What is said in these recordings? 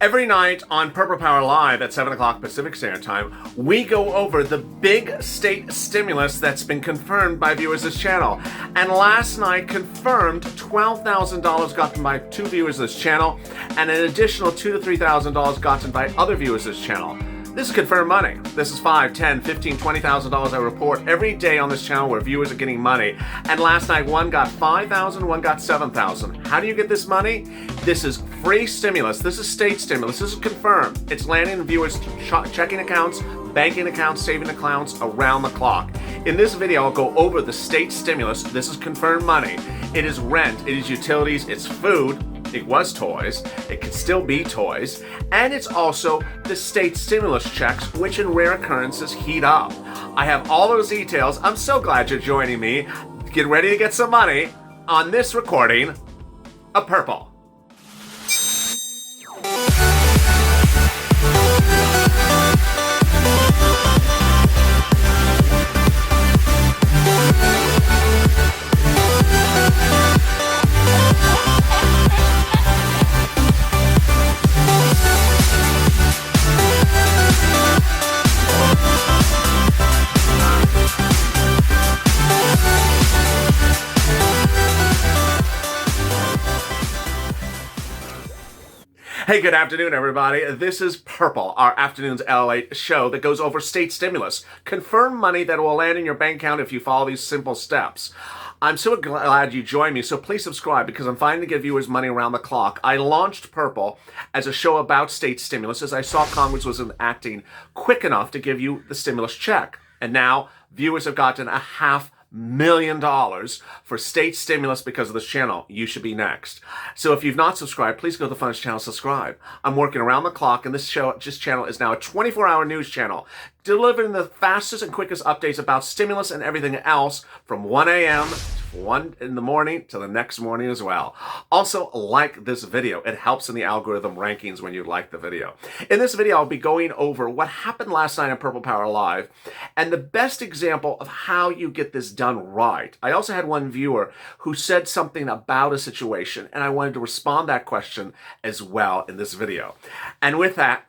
Every night on Purple Power Live at 7 o'clock Pacific Standard Time, we go over the big state stimulus that's been confirmed by viewers of this channel. And last night confirmed $12,000 gotten by 2 viewers of this channel, and an additional $2,000 to $3,000 gotten by other viewers of this channel. This is confirmed money. This is $5,000, $10,000, $15,000, $20,000 I report every day on this channel where viewers are getting money. And last night, one got $5,000, one got $7,000. How do you get this money? This is free stimulus. This is state stimulus. This is confirmed. It's landing in viewers' checking accounts, banking accounts, saving accounts around the clock. In this video, I'll go over the state stimulus. This is confirmed money. It is rent, it is utilities, it's food. It was toys, it could still be toys, and it's also the state stimulus checks, which in rare occurrences heat up. I have all those details. I'm so glad you're joining me. Get ready to get some money on this recording of Purple. Hey, good afternoon, everybody. This is Purple, our afternoon's Lalate show that goes over state stimulus. Confirmed money that will land in your bank account if you follow these simple steps. I'm so glad you joined me, so please subscribe because I'm fighting to give viewers money around the clock. I launched Purple as a show about state stimulus as I saw Congress wasn't acting quick enough to give you the stimulus check. And now viewers have gotten $500,000 for state stimulus because of this channel. You should be next. So if you've not subscribed, please go to the Funniest channel, subscribe. I'm working around the clock, and this channel is now a 24-hour news channel, delivering the fastest and quickest updates about stimulus and everything else from 1 a.m. to 1 in the morning to the next morning as well. Also, like this video. It helps in the algorithm rankings when you like the video. In this video, I'll be going over what happened last night on Purple Power Live and the best example of how you get this done right. I also had one viewer who said something about a situation, and I wanted to respond to that question as well in this video. And with that,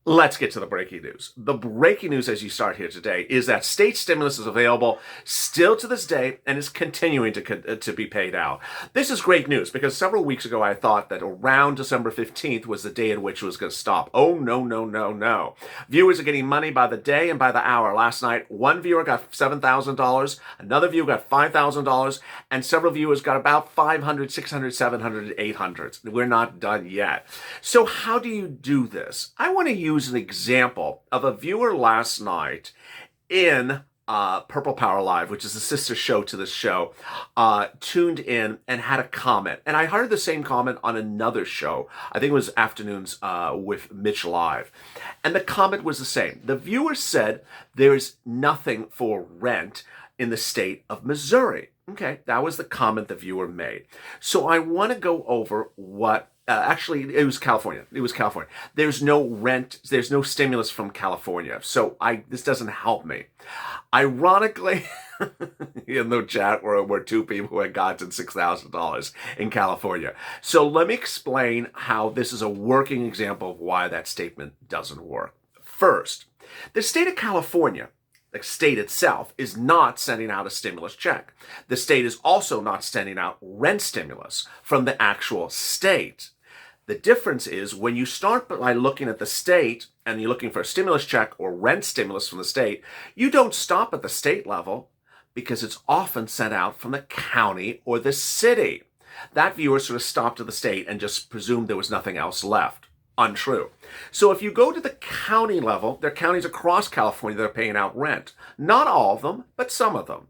let's get to the breaking news. The breaking news as you start here today is that state stimulus is available still to this day and is continuing to be paid out. This is great news because several weeks ago I thought that around December 15th was the day at which it was going to stop. Oh, no, no, no, no. Viewers are getting money by the day and by the hour. Last night, one viewer got $7,000, another viewer got $5,000, and several viewers got about $500, $600, $700, $800. We're not done yet. So how do you do this? I want to use an example of a viewer last night in Purple Power Live, which is the sister show to this show, tuned in and had a comment. And I heard the same comment on another show. I think it was Afternoons with Mitch Live. And the comment was the same. The viewer said there's nothing for rent in the state of Missouri. Okay, that was the comment the viewer made. So I want to go over what actually, it was California. It was California. There's no rent. There's no stimulus from California. So this doesn't help me. Ironically, in the chat were two people who had gotten $6,000 in California. So let me explain how this is a working example of why that statement doesn't work. First, the state of California, the state itself, is not sending out a stimulus check. The state is also not sending out rent stimulus from the actual state. The difference is when you start by looking at the state and you're looking for a stimulus check or rent stimulus from the state, you don't stop at the state level because it's often sent out from the county or the city. That viewer sort of stopped at the state and just presumed there was nothing else left. Untrue. So if you go to the county level, there are counties across California that are paying out rent. Not all of them, but some of them.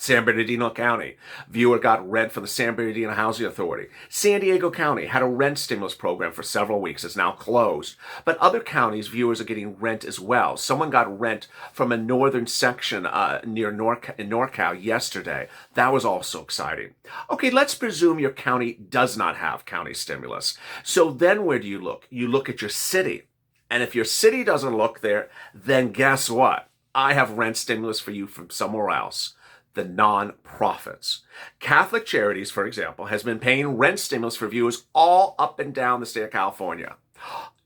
San Bernardino County, viewer got rent from the San Bernardino Housing Authority. San Diego County had a rent stimulus program for several weeks. It's now closed. But other counties, viewers are getting rent as well. Someone got rent from a northern section near NorCal yesterday. That was also exciting. Okay, let's presume your county does not have county stimulus. So then where do you look? You look at your city. And if your city doesn't look there, then guess what? I have rent stimulus for you from somewhere else. the nonprofits. Catholic Charities, for example, has been paying rent stimulus for viewers all up and down the state of California.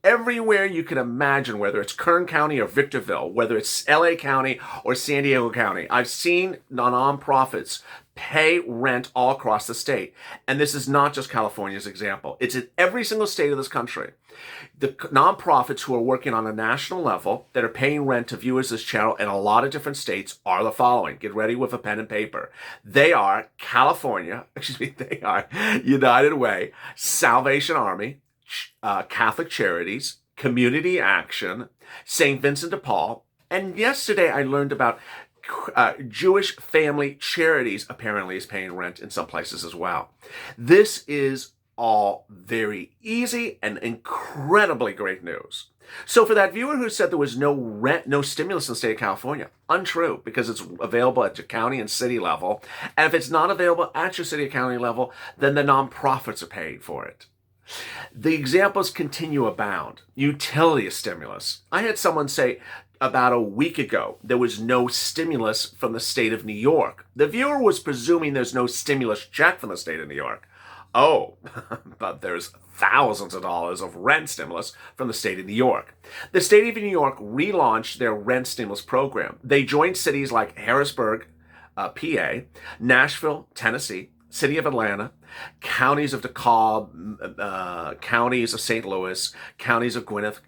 Everywhere you can imagine, whether it's Kern County or Victorville, whether it's LA County or San Diego County, I've seen nonprofits pay rent all across the state. And this is not just California's example. It's in every single state of this country. The nonprofits who are working on a national level that are paying rent to viewers of this channel in a lot of different states are the following. Get ready with a pen and paper. They are they are United Way, Salvation Army, Catholic Charities, Community Action, St. Vincent de Paul, and yesterday I learned about Jewish Family Charities apparently is paying rent in some places as well. This is all very easy and incredibly great news. So for that viewer who said there was no rent, no stimulus in the state of California, untrue, because it's available at your county and city level. And if it's not available at your city or county level, then the nonprofits are paying for it. The examples continue abound. Utility stimulus. I had someone say about a week ago there was no stimulus from the state of New York. The viewer was presuming there's no stimulus check from the state of New York. Oh, but there's thousands of dollars of rent stimulus from the state of New York. The state of New York relaunched their rent stimulus program. They joined cities like Harrisburg, PA, Nashville, Tennessee, City of Atlanta, counties of DeKalb, counties of St. Louis, counties of Gwinnett,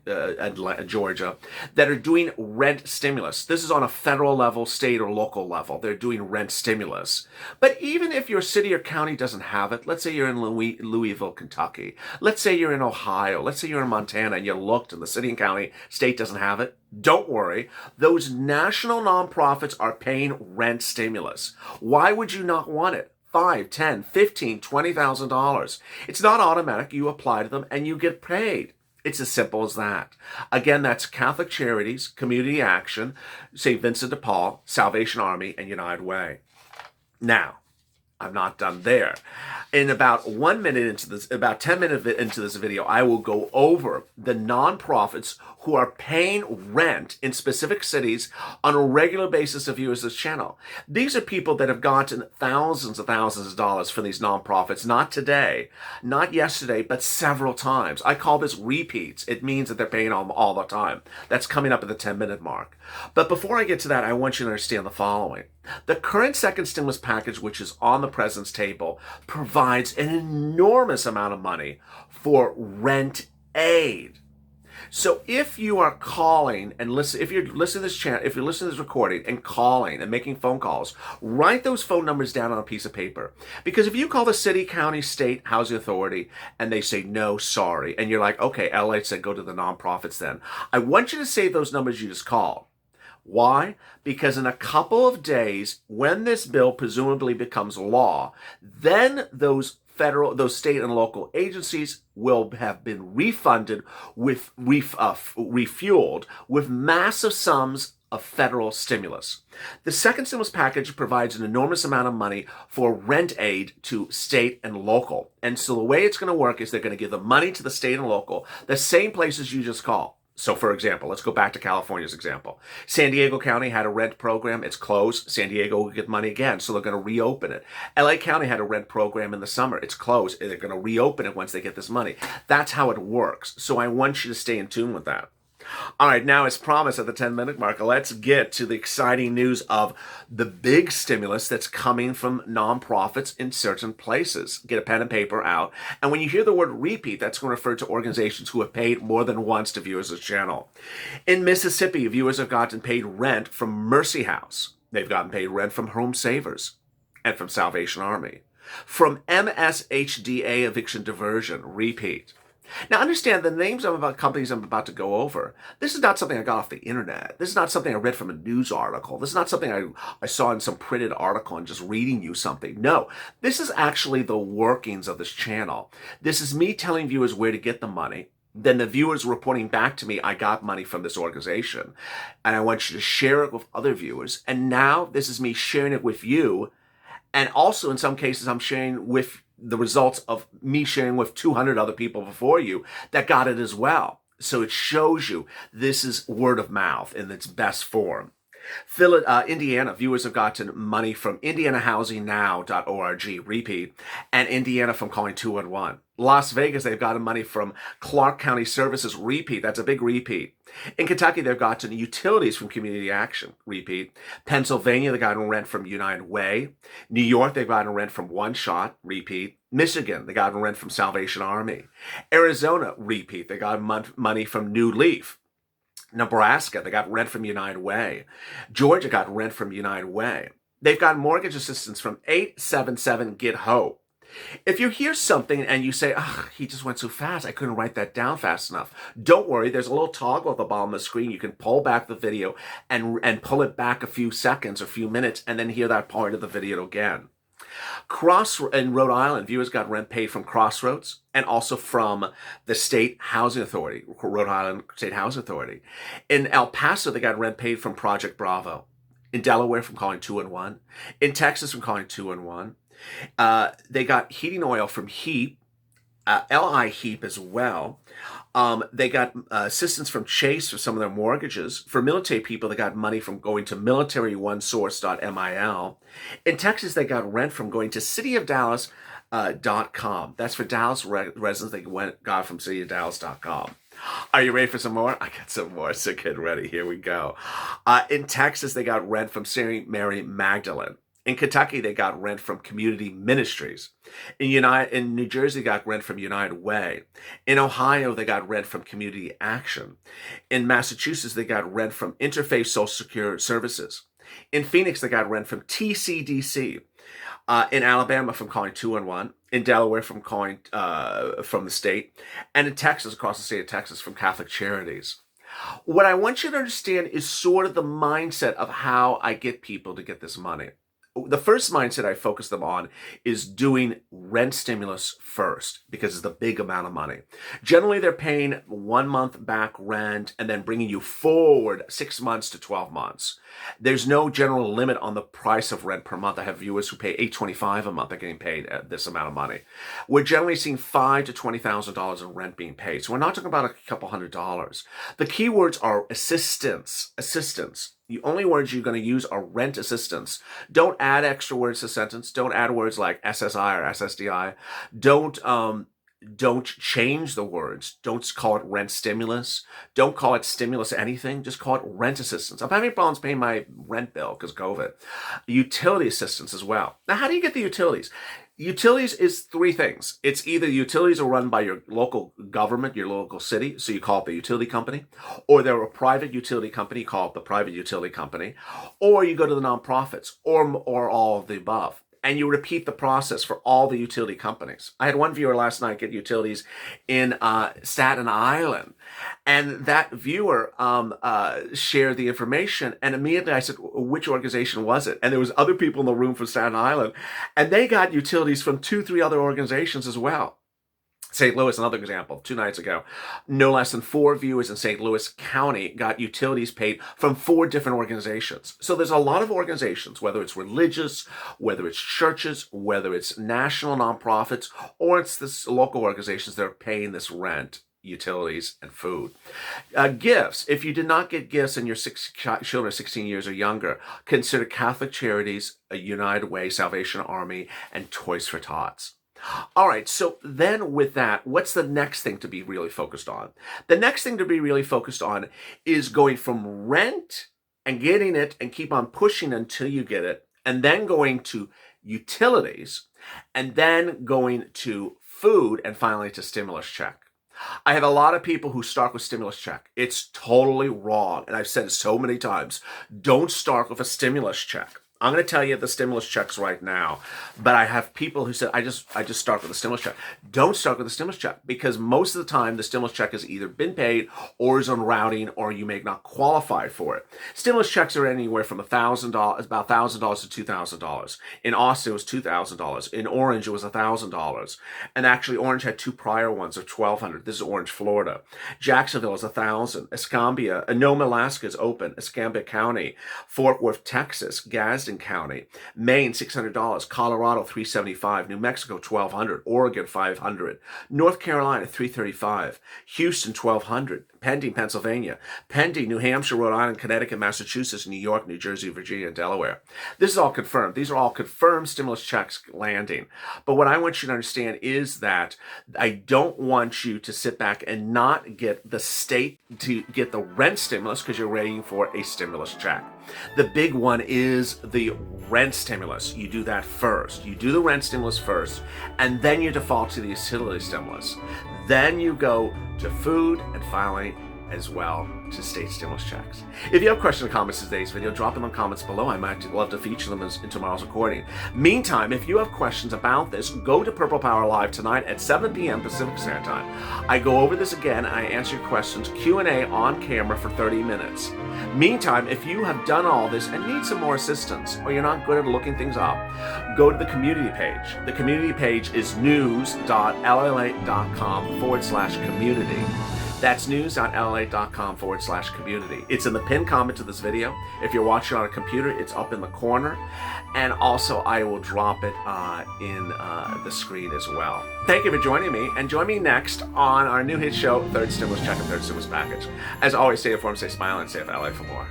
Georgia, that are doing rent stimulus. This is on a federal level, state or local level. They're doing rent stimulus. But even if your city or county doesn't have it, let's say you're in Louisville, Kentucky, let's say you're in Ohio, let's say you're in Montana, and you looked and the city and county, state doesn't have it, don't worry. Those national nonprofits are paying rent stimulus. Why would you not want it? $5, $10, $15, $20,000. It's not automatic. You apply to them and you get paid. It's as simple as that. Again, that's Catholic Charities, Community Action, St. Vincent de Paul, Salvation Army, and United Way. Now, I'm not done there. In about 1 minute into this, about 10 minutes into this video, I will go over the nonprofits who are paying rent in specific cities on a regular basis of viewers of this channel. These are people that have gotten thousands of dollars from these nonprofits, not today, not yesterday, but several times. I call this repeats. It means that they're paying all the time. That's coming up at the 10-minute mark. But before I get to that, I want you to understand the following. The current second stimulus package, which is on the president's table, provides an enormous amount of money for rent aid. So if you are calling and listen, if you're listening to this channel, if you're listening to this recording and calling and making phone calls, write those phone numbers down on a piece of paper. Because if you call the city, county, state housing authority and they say, no, sorry, and you're like, okay, LA said go to the nonprofits then. I want you to save those numbers you just called. Why? Because in a couple of days, when this bill presumably becomes law, then those state and local agencies will have been refunded with, refueled with massive sums of federal stimulus. The second stimulus package provides an enormous amount of money for rent aid to state and local. And so the way it's going to work is they're going to give the money to the state and local, the same places you just called. So, for example, let's go back to California's example. San Diego County had a rent program. It's closed. San Diego will get money again, so they're going to reopen it. LA County had a rent program in the summer. It's closed. They're going to reopen it once they get this money. That's how it works. So I want you to stay in tune with that. All right, now as promised at the 10-minute mark, let's get to the exciting news of the big stimulus that's coming from nonprofits in certain places. Get a pen and paper out. And when you hear the word repeat, that's going to refer to organizations who have paid more than once to viewers of the channel. In Mississippi, viewers have gotten paid rent from Mercy House. They've gotten paid rent from Home Savers and from Salvation Army. From MSHDA Eviction Diversion, repeat. Now understand the names of companies I'm about to go over. This is not something I got off the internet. This is not something I read from a news article. This is not something I saw in some printed article and just reading you something. No, this is actually the workings of this channel. This is me telling viewers where to get the money. Then the viewers reporting back to me, I got money from this organization. And I want you to share it with other viewers. And now this is me sharing it with you. And also in some cases, I'm sharing with the results of me sharing with 200 other people before you that got it as well. So it shows you this is word of mouth in its best form. Indiana, viewers have gotten money from indianahousingnow.org, repeat, and Indiana from calling 211. Las Vegas, they've gotten money from Clark County Services, repeat. That's a big repeat. In Kentucky, they've gotten utilities from Community Action, repeat. Pennsylvania, they've gotten rent from United Way. New York, they've gotten rent from One Shot, repeat. Michigan, they got rent from Salvation Army. Arizona, repeat. They got money from New Leaf. Nebraska, they got rent from United Way. Georgia got rent from United Way. They've got mortgage assistance from 877 Get Hope. If you hear something and you say, oh, he just went so fast, I couldn't write that down fast enough. Don't worry, there's a little toggle at the bottom of the screen. You can pull back the video and pull it back a few seconds or a few minutes and then hear that part of the video again. In Rhode Island, viewers got rent paid from Crossroads and also from the State Housing Authority, Rhode Island State Housing Authority. In El Paso, they got rent paid from Project Bravo. In Delaware, from calling 211. In Texas, from calling 211. They got heating oil from HEAP, LI HEAP as well. They got assistance from Chase for some of their mortgages. For military people, they got money from going to militaryonesource.mil. In Texas, they got rent from going to cityofdallas.com. That's for Dallas residents. They got from cityofdallas.com. Are you ready for some more? I got some more, so get ready. Here we go. In Texas, they got rent from St. Mary Magdalene. In Kentucky, they got rent from Community Ministries. In New Jersey, they got rent from United Way. In Ohio, they got rent from Community Action. In Massachusetts, they got rent from Interfaith Social Security Services. In Phoenix, they got rent from TCDC. In Alabama, from calling 211. In Delaware, from calling from the state. And in Texas, across the state of Texas, from Catholic Charities. What I want you to understand is sort of the mindset of how I get people to get this money. The first mindset I focus them on is doing rent stimulus first because it's the big amount of money. Generally, they're paying 1 month back rent and then bringing you forward 6 months to 12 months. There's no general limit on the price of rent per month. I have viewers who pay $825 a month. They're getting paid this amount of money. We're generally seeing $5,000 to $20,000 in rent being paid. So we're not talking about a couple $100s. The key words are assistance. The only words you're going to use are rent assistance. Don't add extra words to the sentence. Don't add words like SSI or SSDI. Don't change the words. Don't call it rent stimulus. Don't call it stimulus anything. Just call it rent assistance. I'm having problems paying my rent bill because COVID. Utility assistance as well. Now, how do you get the utilities? Utilities is three things. It's either utilities are run by your local government, your local city, so you call it the utility company, or they're a private utility company, you call it the private utility company, or you go to the nonprofits, or all of the above. And you repeat the process for all the utility companies. I had one viewer last night get utilities in Staten Island. And that viewer shared the information. And immediately I said, which organization was it? And there was other people in the room from Staten Island. And they got utilities from 2-3 other organizations as well. St. Louis, another example, 2 nights ago, no less than 4 viewers in St. Louis County got utilities paid from 4 different organizations. So there's a lot of organizations, whether it's religious, whether it's churches, whether it's national nonprofits, or it's this local organizations that are paying this rent, utilities, and food. Gifts. If you did not get gifts and your 6 children are 16 years or younger, consider Catholic Charities, a United Way, Salvation Army, and Toys for Tots. All right, so then with that, what's the next thing to be really focused on? The next thing to be really focused on is going from rent and getting it and keep on pushing until you get it, and then going to utilities, and then going to food, and finally to stimulus check. I have a lot of people who start with stimulus check. It's totally wrong, and I've said it so many times. Don't start with a stimulus check. I'm going to tell you the stimulus checks right now, but I have people who said, I just start with the stimulus check. Don't start with the stimulus check because most of the time the stimulus check has either been paid or is on routing or you may not qualify for it. Stimulus checks are anywhere from $1,000, about $1,000 to $2,000. In Austin, it was $2,000. In Orange, it was $1,000. And actually, Orange had 2 prior ones of $1,200. This is Orange, Florida. Jacksonville is $1,000. Escambia, Nome, Alaska is open. Escambia County, Fort Worth, Texas, Gadsden Washington County, Maine $600, Colorado $375, New Mexico $1,200, Oregon $500, North Carolina $335, Houston $1,200, pending Pennsylvania, pending New Hampshire, Rhode Island, Connecticut, Massachusetts, New York, New Jersey, Virginia, and Delaware. This is all confirmed. These are all confirmed stimulus checks landing. But what I want you to understand is that I don't want you to sit back and not get the state to get the rent stimulus because you're waiting for a stimulus check. The big one is the rent stimulus. You do that first. You do the rent stimulus first, and then you default to the utility stimulus. Then you go to food and finally as well to state stimulus checks. If you have questions or comments in today's video, drop them in the comments below. I might love to feature them in tomorrow's recording. Meantime, if you have questions about this, go to Purple Power Live tonight at 7 p.m. Pacific Standard Time. I go over this again and I answer your questions Q&A on camera for 30 minutes. Meantime, if you have done all this and need some more assistance or you're not good at looking things up, go to the community page. The community page is news.lalate.com/community. That's news.lalate.com/community. It's in the pinned comment to this video. If you're watching on a computer, it's up in the corner. And also, I will drop it in the screen as well. Thank you for joining me, and join me next on our new hit show, Third Stimulus Check and Third Stimulus Package. As always, stay informed, stay smiling, and stay FLA for more.